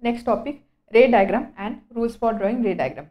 Next topic ray diagram and rules for drawing ray diagram.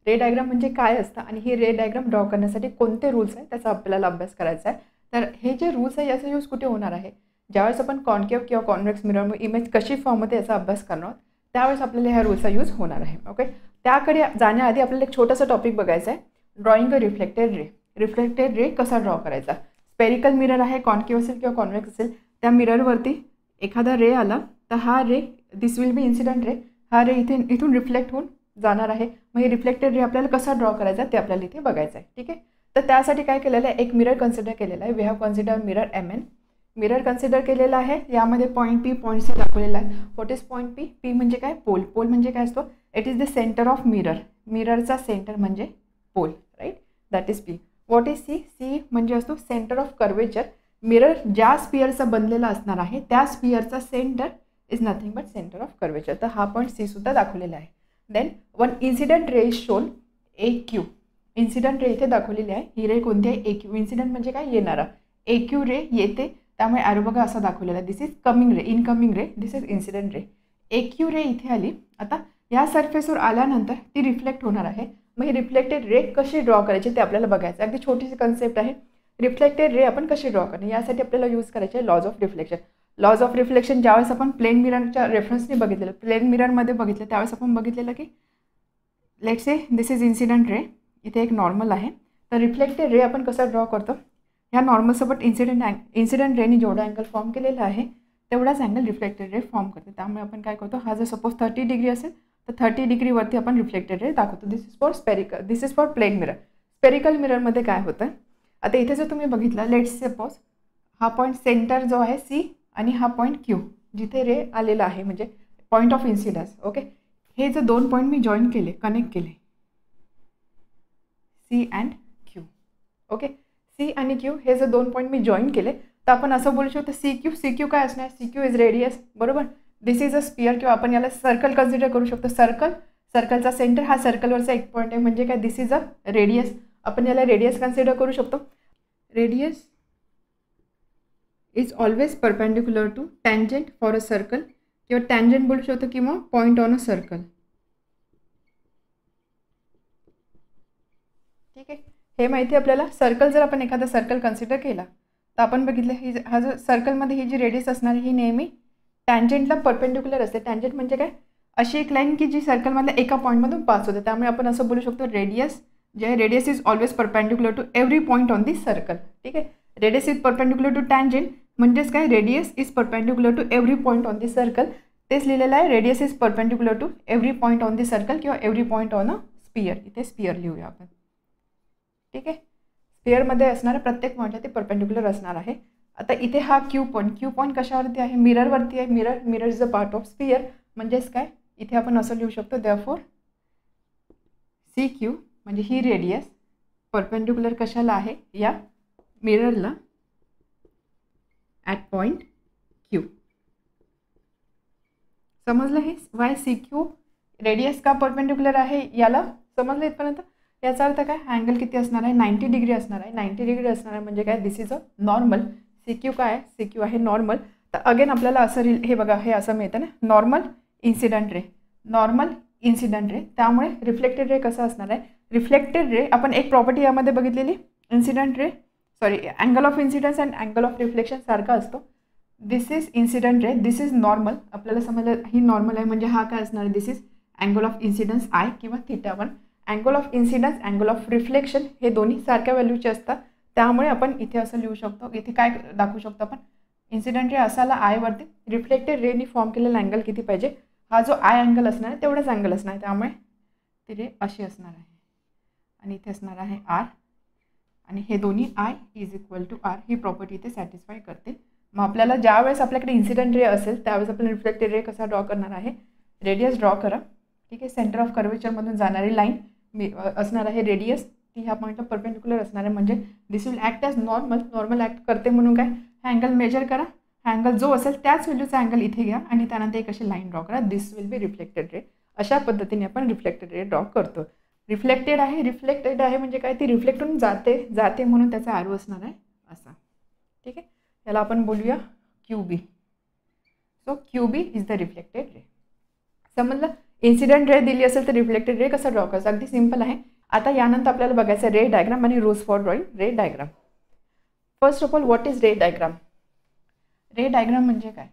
Ray diagram म्हणजे काय असतं आणि ही रे डायग्राम ड्रॉ करण्यासाठी कोणते रूल्स आहे त्याचा आपल्याला अभ्यास करायचा आहे. तर हे जे रूल्स आहे याचा यूज कुठे होणार आहे, ज्यावेळेस आपण कॉन्केव्ह किंवा कॉन्व्हेक्स मिरर इमेज कशी फॉर्म होते याचा अभ्यास करणार आहोत त्यावेळेस आपल्याला ह्या रूल्सचा यूज होणार आहे. ओके, त्याकडे जाण्याआधी आपल्याला एक छोटासा टॉपिक बघायचा आहे, drawing a reflected ray. Reflected ray कसा ड्रॉ करायचा. स्पेरिकल मिरर आहे, कॉन्केव्ह असेल किंवा कॉन्व्हेक्स असेल, त्या मिररवरती एखादा रे आला तर हा रे दिस विल बी इन्सिडेंट रे, हा रे इथून रिफ्लेक्ट होऊन जाणार आहे. मग हे रिफ्लेक्टेड रे आपल्याला कसा ड्रॉ करायचा ते आपल्याला इथे बघायचं आहे. ठीक आहे, तर त्यासाठी काय केलेलं आहे, एक मिरर कन्सिडर केलेला आहे. We have consider mirror MN. Mirror consider केलेला आहे. यामध्ये पॉईंट P पॉईंट C दाखवलेला आहे. What is point P? P म्हणजे काय, पोल. पोल म्हणजे काय असतो, it is the centre of mirror. मिररचा सेंटर म्हणजे पोल, right, that is P. What is C? C म्हणजे असतो सेंटर ऑफ कर्वेचर. मिरर ज्या स्पिअरचा बनलेला असणार आहे त्या स्पिअरचा centre is nothing but centre of curvature. तर हा पॉईंट C सुद्धा दाखवलेला आहे. Then one incident ray is shown AQ. Incident ray इथे दाखवलेली आहे. ही रे कोणती आहे, AQ. इन्सिडेंट म्हणजे काय, येणारा. AQ रे येते, त्यामुळे ॲरो बघा असा दाखवलेला आहे, this is coming ray, incoming ray, this is incident ray. AQ ray इथे आली. आता या सरफेसवर आल्यानंतर ती रिफ्लेक्ट होणार आहे. मग ही रिफ्लेक्टेड रे कशी ड्रॉ करायची ते आपल्याला बघायचं. अगदी छोटीशी कन्सेप्ट आहे. रिफ्लेक्टेड रे आपण कशी ड्रॉ करणे यासाठी आपल्याला यूज करायचे आहे laws of reflection. Laws of reflection ज्यावेळेस आपण प्लेन मिररच्या रेफरन्सने बघितलेलं, प्लेन मिररमध्ये बघितलं त्यावेळेस आपण बघितलेलं की let's say this is incident ray, इथे एक नॉर्मल आहे. तर रिफ्लेक्टेड रे आपण कसा ड्रॉ करतो, ह्या नॉर्मलसोबत इन्सिडेंट रेनी जेवढा अँगल फॉर्म केलेला आहे तेवढाच अँगल रिफ्लेक्टेड रे फॉर्म करते. त्यामुळे आपण काय करतो, हा जर सपोज 30 डिग्री असेल तर 30 डिग्रीवरती आपण रिफ्लेक्टेड रे दाखवतो. This is for spherical, this is for plane mirror. Spherical मिररमध्ये काय होतं, आता इथे जर तुम्ही बघितलं, लेट्स सपोज हा पॉईंट सेंटर जो आहे C आणि हा पॉईंट Q जिथे रे आलेला आहे म्हणजे पॉईंट ऑफ इन्सिडन्स. ओके, हे जर दोन पॉईंट मी जॉईन केले, कनेक्ट केले, C and Q. Okay, C आणि Q हे जर दोन पॉईंट मी जॉईन केले तर आपण असं बोलू शकतो CQ काय असणार, CQ इज रेडियस, बरोबर. दिस इज अ स्पियर किंवा आपण याला सर्कल कन्सिडर करू शकतो. सर्कलचा सेंटर हा सर्कलवरचा एक पॉईंट आहे म्हणजे काय, दिस इज अ रेडियस. आपण याला रेडियस कन्सिडर करू शकतो. Radius is always perpendicular to tangent for a circle किंवा टँजंट बोलू शकतो किंवा पॉईंट ऑन अ सर्कल. ठीक आहे, हे माहिती आपल्याला. सर्कल जर आपण एखादा सर्कल कन्सिडर केला तर आपण बघितलं ही हा जर सर्कलमध्ये ही जी रेडियस असणार ही नेहमी टँजंटला परपेंडिक्युलर असते. टँजंट म्हणजे काय, अशी एक लाईन की जी सर्कलमधल्या एका पॉईंटमधून पास होते. त्यामुळे आपण असं बोलू शकतो रेडियस जे आहे, radius is always perpendicular to every point on this circle. ठीक आहे, radius is perpendicular to tangent म्हणजेच काय, radius is perpendicular to every point on this circle. तेच लिहिलेलं आहे, radius is perpendicular to every point on this circle किंवा every point on a sphere. इथे sphere लिहूया आपण. ठीक आहे, स्पियरमध्ये असणारा प्रत्येक पॉईंट आहे ते परपेंडिक्युलर असणार आहे. आता इथे हा Q पॉईंट कशावरती आहे, मिररवरती आहे. Mirror is a part of sphere म्हणजेच काय, इथे आपण असं लिहू शकतो देअरफॉर CQ म्हणजे ही रेडियस परपेंडिक्युलर कशाला आहे, या मिररला ॲट पॉईंट Q. समजलं हे, वाय CQ रेडियस का परपेंडिक्युलर आहे याला समजलं इथपर्यंत. याचा अर्थ काय, अँगल किती असणार आहे, 90 डिग्री असणार आहे. 90 डिग्री असणार आहे म्हणजे काय, दिस इज अ नॉर्मल. CQ काय आहे, CQ आहे नॉर्मल. तर अगेन आपल्याला असं हे बघा, हे असं मिळतं ना, normal incident ray, normal incident ray. त्यामुळे रिफ्लेक्टेड रे कसं असणार आहे, रिफ्लेक्टेड रे आपण एक प्रॉपर्टी यामध्ये बघितलेली, incident ray angle of incidence and angle of reflection सारखा असतो. This is incident ray, this is normal. आपल्याला समजलं ही नॉर्मल आहे म्हणजे हा काय असणार आहे, this is angle of incidence I किंवा θ1. Angle of incidence, angle of reflection हे दोन्ही सारख्या व्हॅल्यूचे असतात. त्यामुळे आपण इथे असं लिहू शकतो, इथे काय दाखवू शकतो आपण, इन्सिडेंट रे असाला I वरती, रिफ्लेक्टेड रेनी फॉर्म केलेला अँगल किती पाहिजे, हा जो I अँगल असणार आहे तेवढाच अँगल असणार आहे. त्यामुळे ती रे अशी असणार आहे आणि इथे असणार आहे R आणि हे दोन्ही I is equal to R. ही प्रॉपर्टी इथे सॅटिस्फाय करते. मग आपल्याला ज्या वेळेस आपल्याकडे इन्सिडेंट रे असेल त्यावेळेस आपण रिफ्लेक्टेड रे कसा ड्रॉ करणार आहे, रेडियस ड्रॉ करा. ठीक आहे, सेंटर ऑफ कर्वेचरमधून जाणारी लाईन असणार आहे रेडियस, ती ह्या पॉईंटला परपेंडिक्युलर असणार आहे म्हणजे this will act as normal act करते म्हणून काय, हा अँगल मेजर करा, हा अँगल जो असेल त्याच व्हॅल्यूचा अँगल इथे घ्या आणि त्यानंतर एक अशी लाईन ड्रॉ करा. दिस विल बी रिफ्लेक्टेड रे. अशा पद्धतीने आपण रिफ्लेक्टेड रे ड्रॉ करतो. रिफ्लेक्टेड आहे म्हणजे काय, ती रिफ्लेक्ट होऊन जाते म्हणून त्याचा ॲरो असणार आहे असा. ठीक आहे, याला आपण बोलूया QB. So QB is the reflected ray. समजलं. इन्सिडेंट रे दिली असेल तर रिफ्लेक्टेड रे कसा ड्रॉ करायचा, अगदी सिंपल आहे. आता यानंतर आपल्याला बघायचं रे डायग्राम आणि rules for drawing ray diagram. First of all what is ray diagram. Ray diagram म्हणजे काय.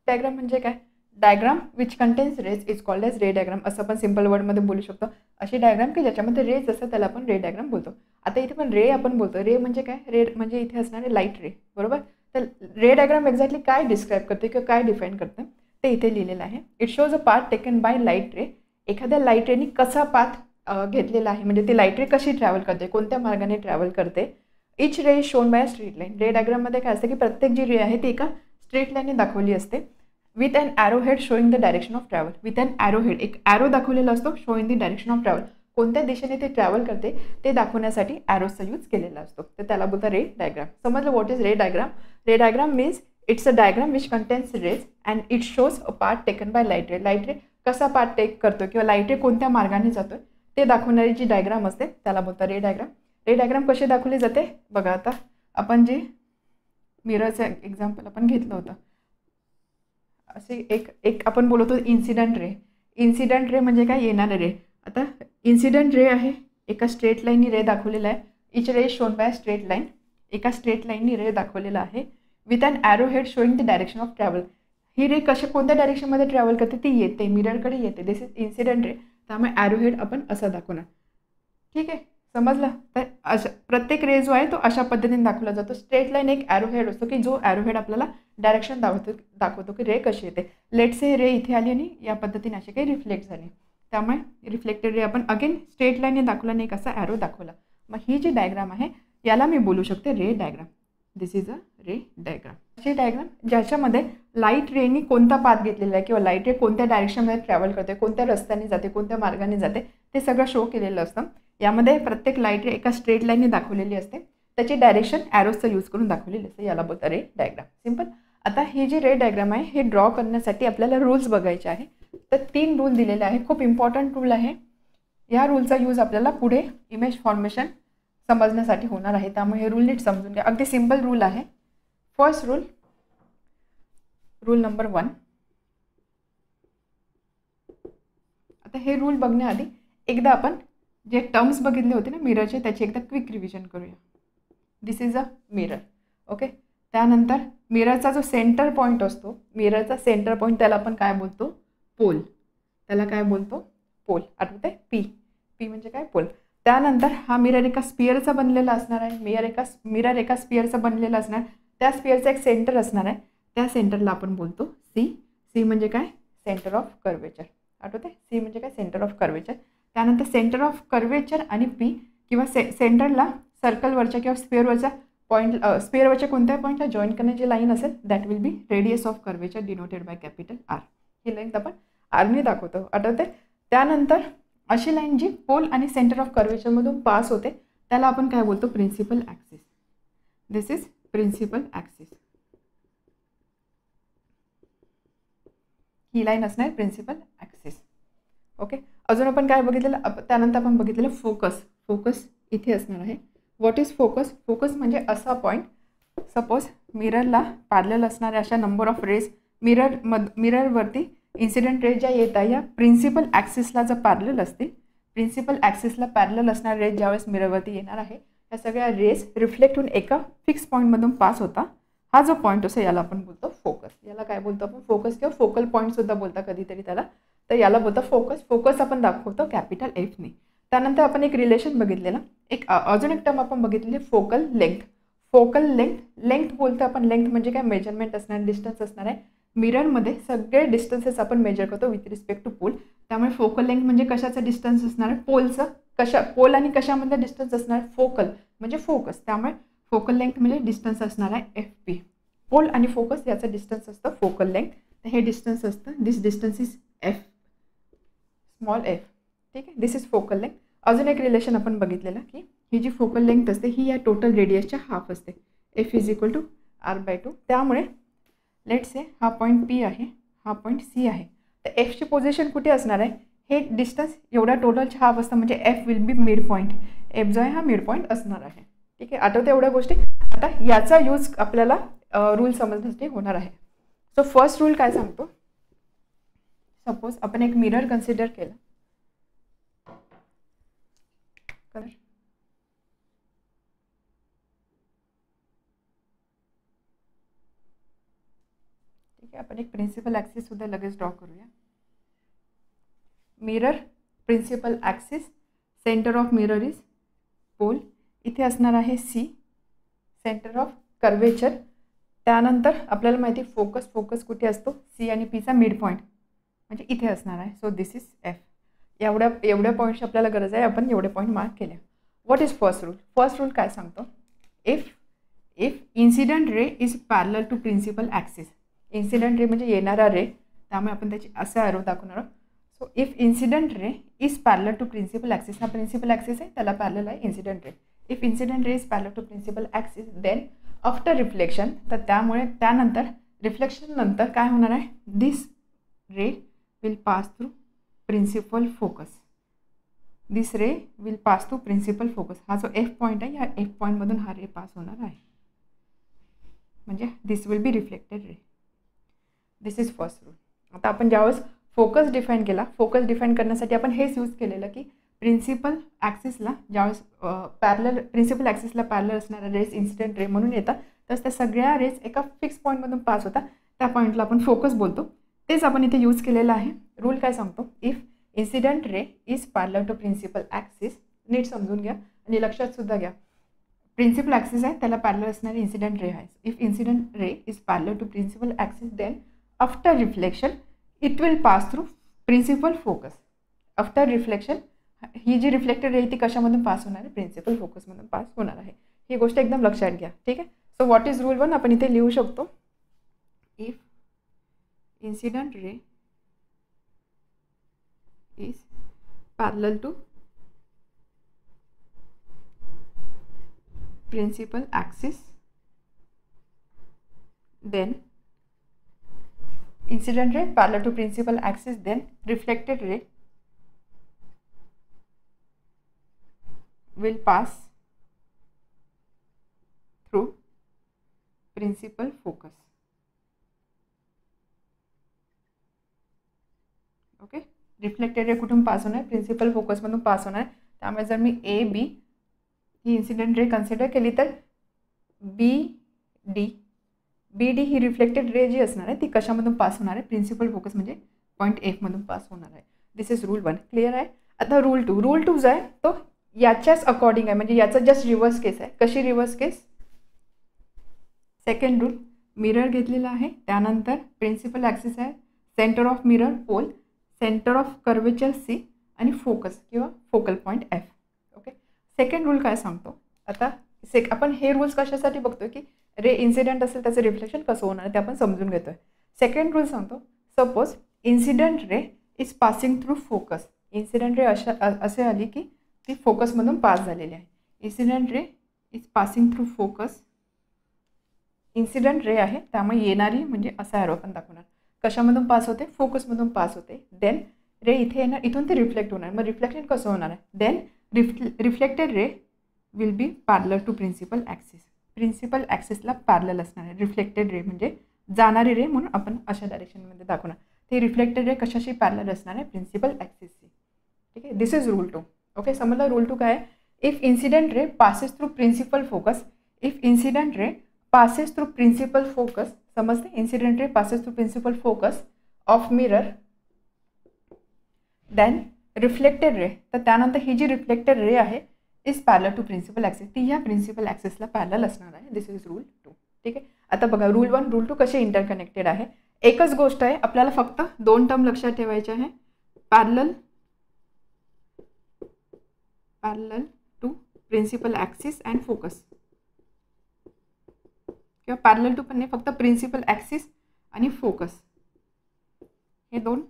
डायग्राम म्हणजे काय, diagram which contains rays is called as ray diagram. असं आपण सिंपल वर्डमध्ये बोलू शकतो. अशी डायग्राम की ज्याच्यामध्ये रेज असतं त्याला आपण रे डायग्राम बोलतो. आता इथे पण रे आपण बोलतो. रे म्हणजे काय, रे म्हणजे इथे असणारे लाईट रे, बरोबर. तर रे डायग्राम एक्झॅक्टली काय डिस्क्राईब करते किंवा काय डिफाईन करतं ते इथे लिहिलेलं आहे. It shows a path taken by light ray. एखाद्या लाईट रेनी कसा पाथ घेतलेला आहे, म्हणजे ती लाईट रे कशी ट्रॅव्हल करते, कोणत्या मार्गाने ट्रॅव्हल करते. Each ray is shown by a straight line. Ray डायग्राममध्ये काय असतं की प्रत्येक जी रे आहे ती एका स्ट्रेट लाईनने दाखवली असते. With an arrow head showing the direction of travel. With an arrow head, एक ॲरो दाखवलेला असतो showing the direction of travel. कोणत्या दिशेने ते ट्रॅव्हल करते ते दाखवण्यासाठी ॲरोचा यूज केलेला असतो. तर त्याला बोलतात रे डायग्राम. समजलं what is ray diagram. Ray diagram means it's a diagram which contains rays and it shows a part taken by light ray. Light ray कसा पार्ट टेक करतो किंवा लाईट रे कोणत्या मार्गाने जातोय ते दाखवणारी जी डायग्राम असते त्याला बोलतात रे डायग्राम. रे डायग्राम कशी दाखवली जाते बघा. आता आपण जे मिररचं एक्झाम्पल आपण घेतलं होतं, असे एक आपण बोलतो इन्सिडंट रे. इन्सिडंट रे म्हणजे काय, येणारे रे. आता इन्सिडंट रे आहे, एका स्ट्रेट लाईननी रे दाखवलेला आहे. Each ray shown by straight line. एका स्ट्रेट लाईननी रे दाखवलेला आहे. With an arrow head showing the direction of travel. ही रे कोणत्या डायरेक्शनमध्ये ट्रॅव्हल करते ती येते, मिररकडे येते. This is incident ray. त्यामुळे ॲरो हेड आपण असं दाखवणार. ठीक आहे, समजलं. तर अशा प्रत्येक रे जो आहे तो अशा पद्धतीने दाखवला जातो. स्ट्रेट लाईन एक ॲरो हेड असतो की जो ॲरो हेड आपल्याला डायरेक्शन दाखवतो की रे कशी येते. लेट से रे इथे आली आणि या पद्धतीने असे काही रिफ्लेक्ट झाले. त्यामुळे रिफ्लेक्टेड रे आपण अगेन स्ट्रेट लाईनने दाखवला आणि एक असा ॲरो दाखवला. मग ही जी डायग्राम आहे याला मी बोलू शकते रे diagram. This is a ray diagram. अशी डायग्राम ज्याच्यामध्ये लाईट रेनी कोणता पाथ घेतलेला आहे किंवा लाईट रे कोणत्या डायरेक्शनमध्ये ट्रॅव्हल करते, कोणत्या रस्त्याने जाते, कोणत्या मार्गाने जाते ते सगळं शो केलेलं असतं. यामध्ये प्रत्येक लाईट रे एका स्ट्रेट लाईनने दाखवलेली असते. त्याची डायरेक्शन ॲरोजचा यूज करून दाखवलेली असते. याला बोलतात रे डायग्राम. सिंपल. आता ही जी रे डायग्राम आहे हे ड्रॉ करण्यासाठी आपल्याला रूल्स बघायचे आहे. तर 3 रूल दिलेले आहे. खूप इम्पॉर्टंट रूल आहे. या रूलचा यूज आपल्याला पुढे इमेज फॉर्मेशन समजण्यासाठी होणार आहे. त्यामुळे हे रूल नीट समजून घ्या. अगदी सिंपल रूल आहे. First rule, rule number 1. आता हे रूल बघण्याआधी एकदा आपण जे टर्म्स बघितले होते ना मिररचे त्याची एकदा क्विक रिव्हिजन करूया. दिस इज अ मिरर. ओके. त्यानंतर मिररचा जो सेंटर पॉईंट असतो, मिररचा सेंटर पॉईंट त्याला आपण काय बोलतो, पोल. त्याला काय बोलतो, पोल. आठवते पी. पी म्हणजे काय, पोल. त्यानंतर हा मिरर एका स्पिअरचा बनलेला असणार आहे. मिरर एका स्पिअरचा बनलेला असणार. त्या स्पिअरचा एक सेंटर असणार आहे. त्या सेंटरला आपण बोलतो सी. सी म्हणजे काय, सेंटर ऑफ कर्वेचर. आठवते, सी म्हणजे काय, सेंटर ऑफ कर्वेचर. त्यानंतर सेंटर ऑफ कर्वेचर आणि पी किंवा सेंटरला सर्कलवरच्या किंवा स्पिअरवरच्या पॉईंट, स्पिअरवरच्या कोणत्याही पॉईंटला जॉईन करण्याची लाईन असेल that will be radius of curvature denoted by capital R. ही लेंथ आपण आरने दाखवतो. आठवते. त्यानंतर अशी लाईन जी पोल आणि सेंटर ऑफ कर्वेचरमधून पास होते त्याला आपण काय बोलतो, principal axis. This is principal axis. ही लाईन असणार प्रिन्सिपल ॲक्सिस. ओके. अजून आपण काय बघितलेलं, त्यानंतर आपण बघितलेलं फोकस. फोकस इथे असणार आहे. What is focus. फोकस म्हणजे असा पॉईंट, सपोज मिररला पॅरलल असणाऱ्या अशा नंबर ऑफ रेज मिररवरती इन्सिडेंट रेज ज्या येतात या प्रिन्सिपल ॲक्सिसला जर पॅरलल असतील, प्रिन्सिपल ॲक्सिसला पॅरलल असणारे रेज ज्यावेळेस मिररवरती येणार आहे या सगळ्या रेज रिफ्लेक्ट होऊन एका फिक्स पॉईंटमधून पास होता. हा जो पॉईंट असतो याला आपण बोलतो फोकस. याला काय बोलतो आपण, फोकस किंवा फोकल पॉईंटसुद्धा बोलता कधीतरी त्याला. तर याला बोलतो फोकस. फोकस आपण दाखवतो कॅपिटल एफने. त्यानंतर आपण एक रिलेशन बघितलेलं, अजून एक टर्म आपण बघितलेली फोकल लेंथ. फोकल लेंथ बोलतो आपण. लेंथ म्हणजे काय, मेजरमेंट असणार, डिस्टन्स असणार आहे. मिररमध्ये सगळे डिस्टन्सेस आपण मेजर करतो विथ रिस्पेक्ट टू पोल. त्यामुळे फोकल लेंथ म्हणजे कशाचं डिस्टन्स असणार आहे, पोलचं. पोल आणि कशामधलं डिस्टन्स असणार आहे, फोकल म्हणजे फोकस. त्यामुळे फोकल लेंथ म्हणजे डिस्टन्स असणार आहे एफ पी. पोल आणि फोकस याचं डिस्टन्स असतं फोकल लेंथ. तर हे डिस्टन्स असतं, this distance is F, small F. ठीक आहे. This is focal length. अजून एक रिलेशन आपण बघितलेलं की ही जी फोकल लेंथ असते ही या टोटल रेडियसच्या हाफ असते. F is equal to r/2. त्यामुळे लेट से हा पॉईंट पी आहे, हा पॉईंट सी आहे. तर एफची पोझिशन कुठे असणार आहे, हे डिस्टन्स एवढ्या टोटलच्या हाफ असतं म्हणजे F will be mid point. F जो आहे हा मिड पॉईंट असणार आहे. ठीक आहे. आठवते एवढ्या गोष्टी. आता याचा यूज आपल्याला रूल समजण्यासाठी होणार आहे. सो फर्स्ट रूल काय सांगतो, सपोज आपण एक मिरर कन्सिडर केला, कलर ठीक आहे, आपण एक प्रिन्सिपल ॲक्सिस सुद्धा लगेच ड्रॉ करूया. Mirror principal axis, centre of mirror is pole, इथे असणार आहे सी सेंटर ऑफ कर्वेचर. त्यानंतर आपल्याला माहिती फोकस कुठे असतो, सी आणि पीचा मिड पॉईंट म्हणजे इथे असणार आहे. So this is F. एवढ्या पॉईंटची आपल्याला गरज आहे, आपण एवढे पॉईंट मार्क केले. What is first rule? First rule काय सांगतो, if incident ray is parallel to principal axis. Incident ray म्हणजे येणारा रे, त्यामुळे आपण त्याची असा ॲरो दाखवणार आहोत. So if incident ray is parallel to principal axis, हा प्रिन्सिपल ॲक्सिस आहे, त्याला पॅरलल आहे incident ray. If incident ray is parallel to principal axis then after reflection, तर त्यामुळे त्यानंतर रिफ्लेक्शन नंतर काय होणार आहे, this ray will pass through principal focus. This ray will pass through principal focus. हा जो एफ पॉईंट आहे, या एफ पॉईंटमधून हा रे पास होणार आहे, म्हणजे this will be reflected ray. This is first rule. आता आपण ज्यावेळेस फोकस डिफाईन केला, फोकस डिफाईन करण्यासाठी आपण हेच यूज केलेलं की प्रिन्सिपल ॲक्सिसला ज्यावेळेस प्रिन्सिपल ॲक्सिसला पॅरलल असणारा रेस इन्सिडेंट रे म्हणून येतात, तर त्या सगळ्या रेस एका फिक्स पॉईंटमधून पास होता, त्या पॉईंटला आपण फोकस बोलतो. तेच आपण इथे यूज केलेलं आहे. रूल काय सांगतो, if incident ray is parallel to principal axis, नीट समजून घ्या आणि लक्षात सुद्धा घ्या, प्रिन्सिपल ॲक्सिस आहे त्याला पॅरलल असणारे इन्सिडेंट रे आहे. If incident ray is parallel to principal axis then after reflection it will pass through principal focus. After reflection ही जी रिफ्लेक्टेड रे ती कशामधून पास होणार आहे, प्रिन्सिपल फोकसमधून पास होणार आहे. ही गोष्ट एकदम लक्षात घ्या. ठीक आहे. सो व्हॉट इज रूल 1 आपण इथे लिहू शकतो, if incident ray is parallel to principal axis then incident ray parallel to principal axis then reflected ray will pass through principal focus. Okay, reflected ray कुठून पास होणार, principal फोकसमधून pass होणार. त्यामुळे जर मी A B he incident ray consider केली तर बी D ही reflected ray जी असणार आहे ती कशामधून पास होणार आहे, प्रिन्सिपल फोकस म्हणजे पॉईंट एफमधून पास होणार आहे. This is rule 1. क्लिअर आहे. आता रूल 2 जो आहे तो याच्याच अकॉर्डिंग आहे, म्हणजे याचा जस्ट रिव्हर्स केस आहे. कशी reverse case, second rule, mirror घेतलेला आहे, त्यानंतर प्रिन्सिपल ॲक्सिस आहे, centre of mirror pole, centre of curvature C आणि फोकस किंवा focal point F. Okay, second rule काय सांगतो, आता आपण हे रूल्स कशासाठी बघतोय की रे इन्सिडेंट असेल त्याचं रिफ्लेक्शन कसं होणार आहे ते आपण समजून घेतोय. सेकंड रूल सांगतो, suppose incident ray is passing through focus. Incident रे असे आली की ती फोकसमधून पास झालेली आहे. Incident ray is passing through focus, incident ray आहे त्यामुळे येणारी म्हणजे असा ॲरो आपण दाखवणार, कशामधून पास होते, फोकसमधून पास होते. देन रे इथे येणार, इथून ते रिफ्लेक्ट होणार. मग रिफ्लेक्शन कसं होणार आहे, then reflected ray will be parallel to principal axis. Principal ॲक्सिसला पॅरलल असणार आहे. रिफ्लेक्टेड रे म्हणजे जाणारी रे म्हणून आपण अशा डायरेक्शनमध्ये दाखवणार. ते रिफ्लेक्टेड रे कशाशी पॅरलल असणार आहे, प्रिन्सिपल ॲक्सिसशी. ठीक आहे, दिस इज रूल 2. ओके, समजलं रूल 2 काय आहे, if incident ray passes through principal focus, if incident ray passes through principal focus, समजते, incident ray passes through principal focus of mirror then reflected ray, तर त्यानंतर ही जी रिफ्लेक्टेड रे आहे is parallel to principal axis, ती ह्या principal ॲक्सिसला parallel असणार आहे. This is rule 2. ठीक आहे. आता बघा रूल 1 रूल 2 कसे इंटरकनेक्टेड आहे. एकच गोष्ट आहे, आपल्याला फक्त 2 टर्म लक्षात ठेवायचे आहे, parallel to principal axis and focus, किंवा पॅरलल टू पण नाही, फक्त प्रिन्सिपल ॲक्सिस आणि फोकस, हे 2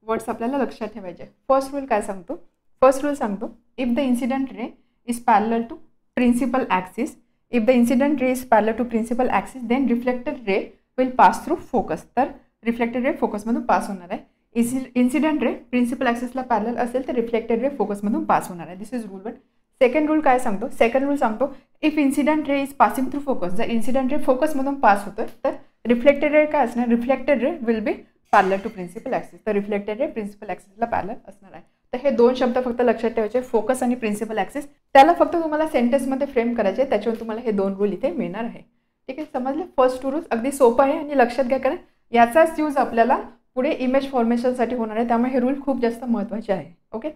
वर्ड्स आपल्याला लक्षात ठेवायचे. फर्स्ट रूल काय सांगतो, फर्स्ट रूल सांगतो, if the incident ray is parallel to principal axis, if the incident ray is parallel to principal axis then reflected ray will pass through focus. तर reflected ray फोकसमधून pass होणार आहे. Incident ray principal ॲक्सिसला parallel असेल तर reflected ray फोकसमधून pass होणार आहे. This is rule 1. Second rule काय सांगतो, सेकंड रूल सांगतो if incident ray is passing through focus, जर इन्सिडेंट रे फोकसमधून पास होतोय तर रिफ्लेक्टेड रे काय असणार, reflected ray will be parallel to principal axis, तर रिफ्लेक्टेड रे प्रिन्सिपल ॲक्सिसला पॅरलल असणार आहे. तर हे दोन शब्द फक्त लक्षात ठेवायचे, फोकस आणि प्रिन्सिपल ॲक्सिस, त्याला फक्त तुम्हाला सेंटेन्समध्ये फ्रेम करायचे, त्याच्यावर तुम्हाला हे दोन रूल इथे मिळणार आहे. ठीक आहे, समजलं. फर्स्ट टू रूल्स अगदी सोपं आहे आणि लक्षात घ्या, कारण याचाच यूज आपल्याला पुढे इमेज फॉर्मेशनसाठी होणार आहे, त्यामुळे हे रूल खूप जास्त महत्त्वाचे आहे. ओके,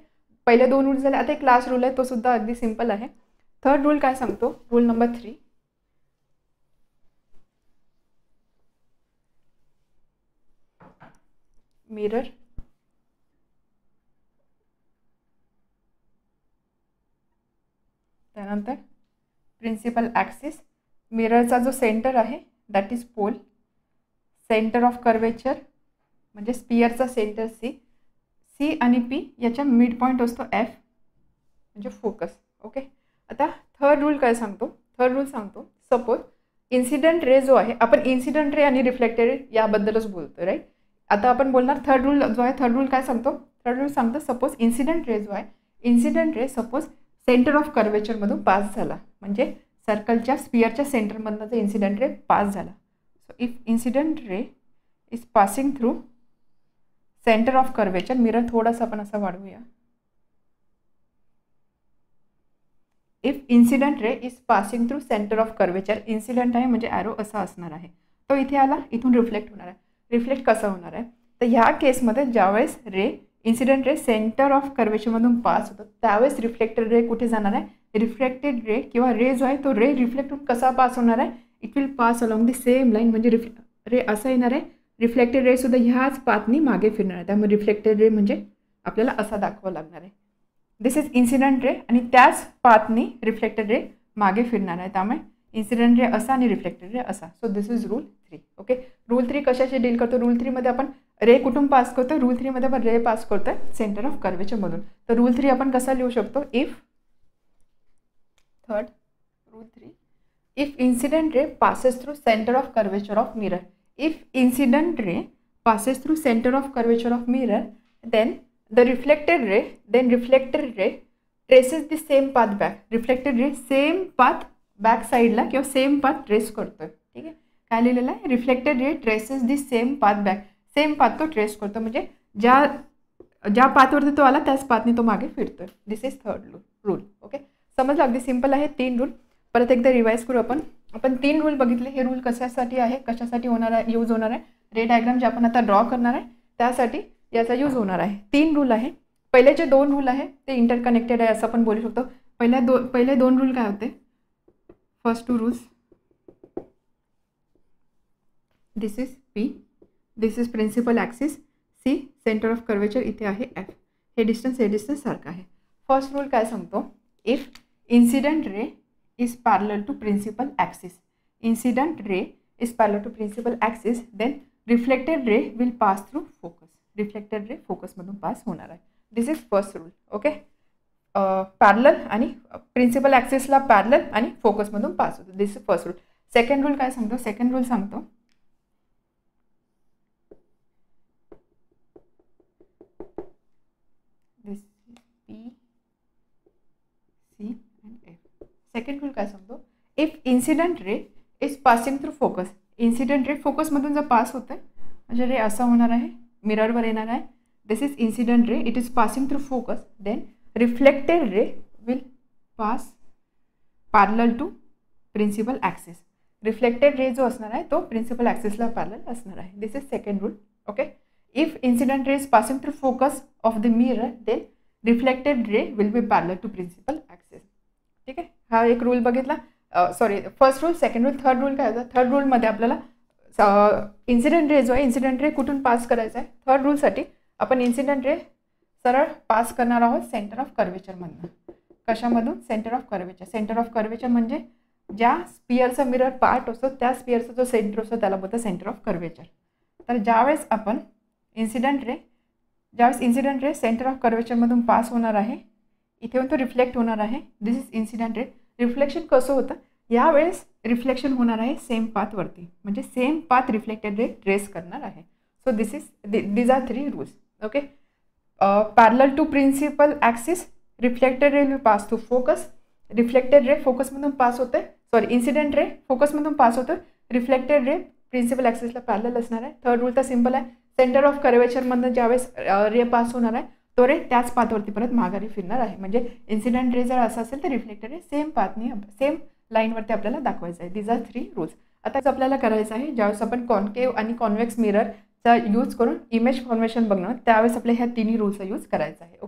पहिले दोन रूल झाले. आता एक क्लास रूल आहे, तो सुद्धा अगदी सिंपल आहे. थर्ड रूल काय सांगतो, रूल नंबर 3, मिरर त्यानंतर प्रिन्सिपल ॲक्सिस, मिररचा जो सेंटर आहे that is pole, centre of curvature म्हणजे स्पियरचा सेंटर सी आणि पी याच्या मिड पॉईंट असतो एफ म्हणजे फोकस. ओके, आता थर्ड रूल काय सांगतो, थर्ड रूल सांगतो सपोज इन्सिडेंट रे जो आहे, आपण इन्सिडेंट रे आणि रिफ्लेक्टेड रे याबद्दलच बोलतो राईट. आता आपण बोलणार थर्ड रूल जो आहे, थर्ड रूल काय सांगतो, थर्ड रूल सांगतो सपोज इन्सिडेंट रे जो आहे, incident ray suppose centre of कर्वेचरमधून पास झाला, म्हणजे सर्कलच्या स्पियरच्या सेंटरमधनं जर इन्सिडेंट रे पास झाला, so if incident ray is passing through centre of curvature, mirror थोडासा आपण असा वाढवूया, if incident ray is passing through centre of curvature, incident आहे म्हणजे ॲरो असा असणार आहे, तो इथे आला, इथून रिफ्लेक्ट होणार आहे. रिफ्लेक्ट कसा होणार आहे, तर ह्या केसमध्ये ज्यावेळेस ray incident ray centre of कर्वेचरमधून पास होतो त्यावेळेस रिफ्लेक्टेड रे कुठे जाणार आहे, रिफ्लेक्टेड रे किंवा रे जो आहे तो रे रिफ्लेक्ट होऊन कसा पास होणार आहे, it will pass along the same line, म्हणजे रे असा येणार आहे, रिफ्लेक्टेड रे सुद्धा ह्याच पाथनी मागे फिरणार आहे, त्यामुळे रिफ्लेक्टेड रे म्हणजे आपल्याला असा दाखवावं लागणार आहे. दिस इज इन्सिडेंट रे आणि त्याच पाथनी रिफ्लेक्टेड रे मागे फिरणार आहे, त्यामुळे इन्सिडेंट रे असा आणि रिफ्लेक्टेड रे असा. So this is rule 3. Okay, rule 3 कशाशी डील करतो, रूल 3 मध्ये आपण रे कुठून पास करतो, रूल 3 मध्ये आपण रे पास करतोय सेंटर ऑफ कर्वेचरमधून. तर रूल 3 आपण कसा लिहू शकतो, if third rule 3, if incident ray passes through centre of curvature of mirror, if incident ray passes through center of curvature of mirror, then the reflected ray traces the same path back. reflected ray same path back side ला किंवा same path trace करतोय. ठीक आहे, काय लिहिलेलं आहे, reflected ray traces the same path back, same path तो trace करतो, म्हणजे ज्या पाथवरती तो आला त्याच पाथने तो मागे फिरतोय. दिस इज थर्ड रूल. ओके, समजलं, अगदी सिंपल आहे. 3 रूल परत एकदा रिवाइज करू आपण. 3 रूल बघितले. हे रूल कशासाठी आहे, कशासाठी होणार आहे, यूज होणार आहे, रे डायग्राम जे आपण आता ड्रॉ करणार आहे त्यासाठी याचा यूज होणार आहे. 3 रूल आहे. पहिले जे 2 रूल आहे ते इंटरकनेक्टेड आहे असं आपण बोलू शकतो. पहिले 2 रूल काय होते, first 2 rules, this is P, this is principal axis, C centre of curvature इथे आहे एफ, हे डिस्टन्स सारखं आहे. फर्स्ट रूल काय सांगतो, if incident ray is parallel to principal axis, incident ray is parallel to principal axis, then reflected ray will pass through focus, reflected ray फोकसमधून pass होणार आहे. This is first rule. Okay, parallel आणि principal ॲक्सिसला parallel आणि फोकसमधून pass होतो. This is first rule. Second rule काय सांगतो, सेकंड रूल सांगतो this P C and F. Second rule काय सांगतो, if incident ray is passing through focus, incident ray फोकसमधून जर पास होतं म्हणजे रे असा होणार आहे, मिररवर येणार आहे. This is incident ray, it is passing through focus, then reflected ray will pass parallel to principal axis. Reflected ray जो असणार आहे तो प्रिन्सिपल ॲक्सिसला पॅरलल असणार आहे. This is second rule. Okay, if incident ray is passing through focus of the mirror, then reflected ray will be parallel to principal axis. ठीक आहे, हा एक रूल बघितला. Sorry, first rule, second rule, third rule काय होता. Third रूलमध्ये आपल्याला incident ray जो आहे, इन्सिडेंट रे कुठून पास करायचा आहे. थर्ड रूलसाठी आपण इन्सिडेंट रे सरळ पास करणार आहोत सेंटर ऑफ कर्वेचरमधून. कशामधून, centre of curvature. Centre of curvature म्हणजे ज्या स्पियरचा मिरर पार्ट असतो त्या स्पियरचा जो सेंटर असतो त्याला बोलतो सेंटर ऑफ कर्वेचर. तर ज्यावेळेस इन्सिडेंट रे सेंटर ऑफ कर्वेचरमधून पास होणार आहे, इथे येऊन तो रिफ्लेक्ट होणार आहे. This is incident ray. Reflection कसं होतं, यावेळेस रिफ्लेक्शन होणार आहे सेम पाथवरती, म्हणजे same path reflected ray trace करणार आहे. So these are 3 rules. Okay, parallel to principal axis, reflected ray will pass through focus, reflected ray फोकसमधून पास होते, इन्सिडेंट रे फोकसमधून पास होतो, रिफ्लेक्टेड रे प्रिन्सिपल ॲक्सिसला पॅरलल असणार आहे. थर्ड रूल तर सिम्पल आहे, सेंटर ऑफ कर्वेचरमधनं ज्यावेळेस रे पास होणार आहे तो रे त्याच पाथवरती परत माघारी फिरणार आहे. म्हणजे इन्सिडेंट रे जर असा असेल तर रिफ्लेक्टेड रे सेम पाथनी सेम लाईनवरती आपल्याला दाखवायचं आहे. These are 3 rules. आताच आपल्याला करायचं आहे, ज्यावेळेस आपण कॉन्केव्ह आणि कॉन्व्हेक्स मिररचा यूज करून इमेज फॉर्मेशन बघणार त्यावेळेस आपल्या ह्या तिन्ही रूल्सचा यूज करायचा आहे.